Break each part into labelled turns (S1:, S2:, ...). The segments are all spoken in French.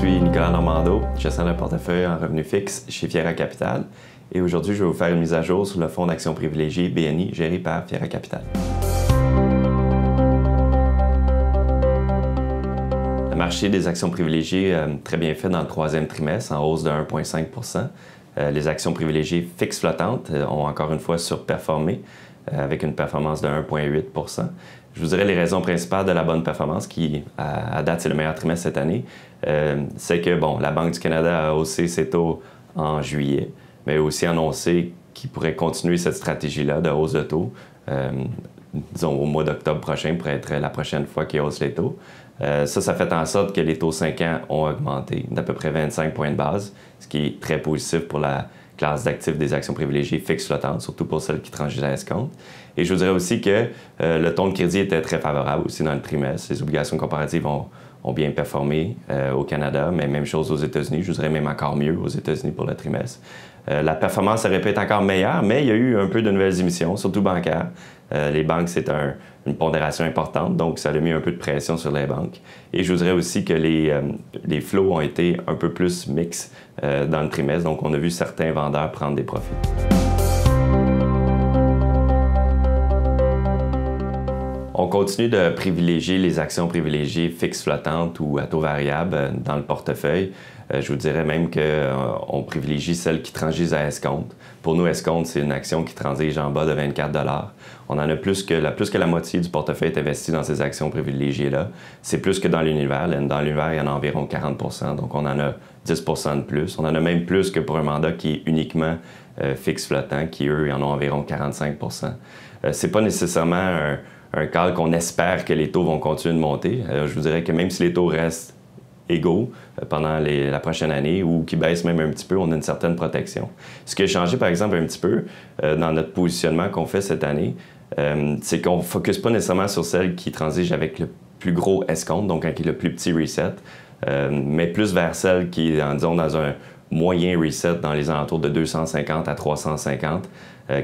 S1: suis Nicolas Normando, gestionnaire de portefeuille en revenu fixe chez Fiera Capital. Et aujourd'hui, je vais vous faire une mise à jour sur le fonds d'action privilégié BNI géré par Fiera Capital. Le marché des actions privilégiées a très bien fait dans le troisième trimestre, en hausse de 1,5 %. Les actions privilégiées fixes flottantes ont encore une fois surperformé avec une performance de 1,8 %. Je vous dirais les raisons principales de la bonne performance, qui à date c'est le meilleur trimestre cette année, c'est que la Banque du Canada a haussé ses taux en juillet, mais a aussi annoncé qu'il pourrait continuer cette stratégie-là de hausse de taux. Disons au mois d'octobre prochain pourrait être la prochaine fois qu'il hausse les taux. Ça fait en sorte que les taux 5 ans ont augmenté d'à peu près 25 points de base, ce qui est très positif pour la classe d'actifs des actions privilégiées fixes flottantes, surtout pour celles qui transigent à escompte. Et je vous dirais aussi que le taux de crédit était très favorable aussi dans le trimestre. Les obligations comparatives ont bien performé au Canada, mais même chose aux États-Unis. Je vous dirais même encore mieux aux États-Unis pour le trimestre. La performance aurait pu être encore meilleure, mais il y a eu un peu de nouvelles émissions, surtout bancaires. Les banques, c'est une pondération importante, donc ça a mis un peu de pression sur les banques. Et je vous dirais aussi que les flows ont été un peu plus mixtes dans le trimestre, donc on a vu certains vendeurs prendre des profits. On continue de privilégier les actions privilégiées fixes flottantes ou à taux variable dans le portefeuille. Je vous dirais même qu'on privilégie celles qui transigent à escompte. Pour nous, escompte, c'est une action qui transige en bas de 24 $. On en a plus que la moitié du portefeuille est investi dans ces actions privilégiées-là. C'est plus que dans l'univers. Dans l'univers, il y en a environ 40 %, donc on en a 10 % de plus. On en a même plus que pour un mandat qui est uniquement fixe flottant, qui, eux, en ont environ 45 %. C'est pas nécessairement un cas qu'on espère que les taux vont continuer de monter. Je vous dirais que même si les taux restent égaux pendant la prochaine année ou qui baissent même un petit peu, on a une certaine protection. Ce qui a changé, par exemple, un petit peu dans notre positionnement qu'on fait cette année, c'est qu'on ne focus pas nécessairement sur celles qui transigent avec le plus gros escompte, donc avec le plus petit reset, mais plus vers celles qui, disons, dans un moyen reset dans les alentours de 250 à 350,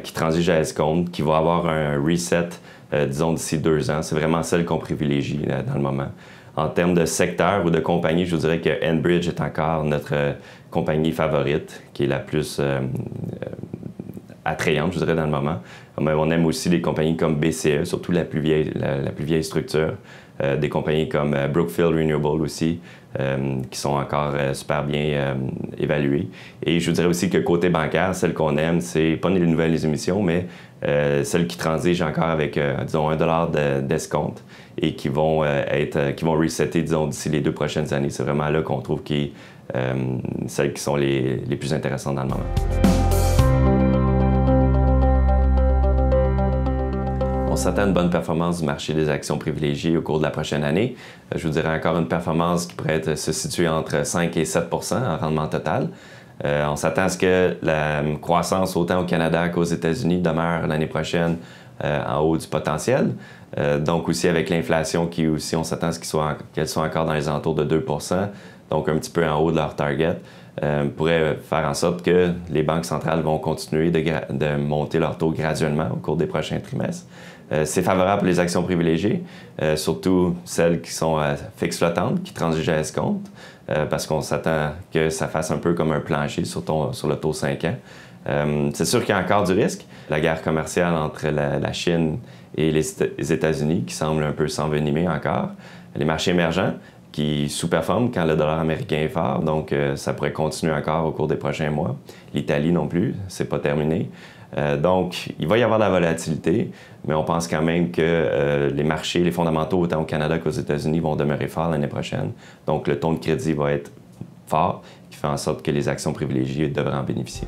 S1: qui transigent à escompte, qui va avoir un reset, disons, d'ici 2 ans. C'est vraiment celle qu'on privilégie dans le moment. En termes de secteur ou de compagnie, je vous dirais que Enbridge est encore notre compagnie favorite, qui est la plus attrayante, je dirais, dans le moment. Mais on aime aussi des compagnies comme BCE, surtout la plus vieille structure. Des compagnies comme Brookfield Renewable aussi, qui sont encore super bien évaluées. Et je vous dirais aussi que côté bancaire, celle qu'on aime, c'est pas les nouvelles émissions, mais celles qui transigent encore avec, disons, 1 $ d'escompte et qui vont resetter, disons, d'ici les 2 prochaines années. C'est vraiment là qu'on trouve celles qui sont les plus intéressantes dans le moment. On s'attend à une bonne performance du marché des actions privilégiées au cours de la prochaine année. Je vous dirais encore une performance qui pourrait se situer entre 5 et 7 % en rendement total. On s'attend à ce que la croissance, autant au Canada qu'aux États-Unis, demeure l'année prochaine en haut du potentiel. Donc aussi avec l'inflation qui aussi, on s'attend à ce qu'elle soit encore dans les alentours de 2 %, donc un petit peu en haut de leur target. Pourrait faire en sorte que les banques centrales vont continuer de monter leur taux graduellement au cours des prochains trimestres. C'est favorable pour les actions privilégiées, surtout celles qui sont fixes flottantes, qui transigent à escompte, parce qu'on s'attend que ça fasse un peu comme un plancher sur le taux 5 ans. C'est sûr qu'il y a encore du risque. La guerre commerciale entre la Chine et les États-Unis qui semble un peu s'envenimer encore. Les marchés émergents qui sous-performent quand le dollar américain est fort, donc ça pourrait continuer encore au cours des prochains mois. L'Italie non plus, c'est pas terminé. Donc, il va y avoir de la volatilité, mais on pense quand même que les marchés, les fondamentaux, autant au Canada qu'aux États-Unis, vont demeurer forts l'année prochaine. Donc, le taux de crédit va être fort, qui fait en sorte que les actions privilégiées devraient en bénéficier.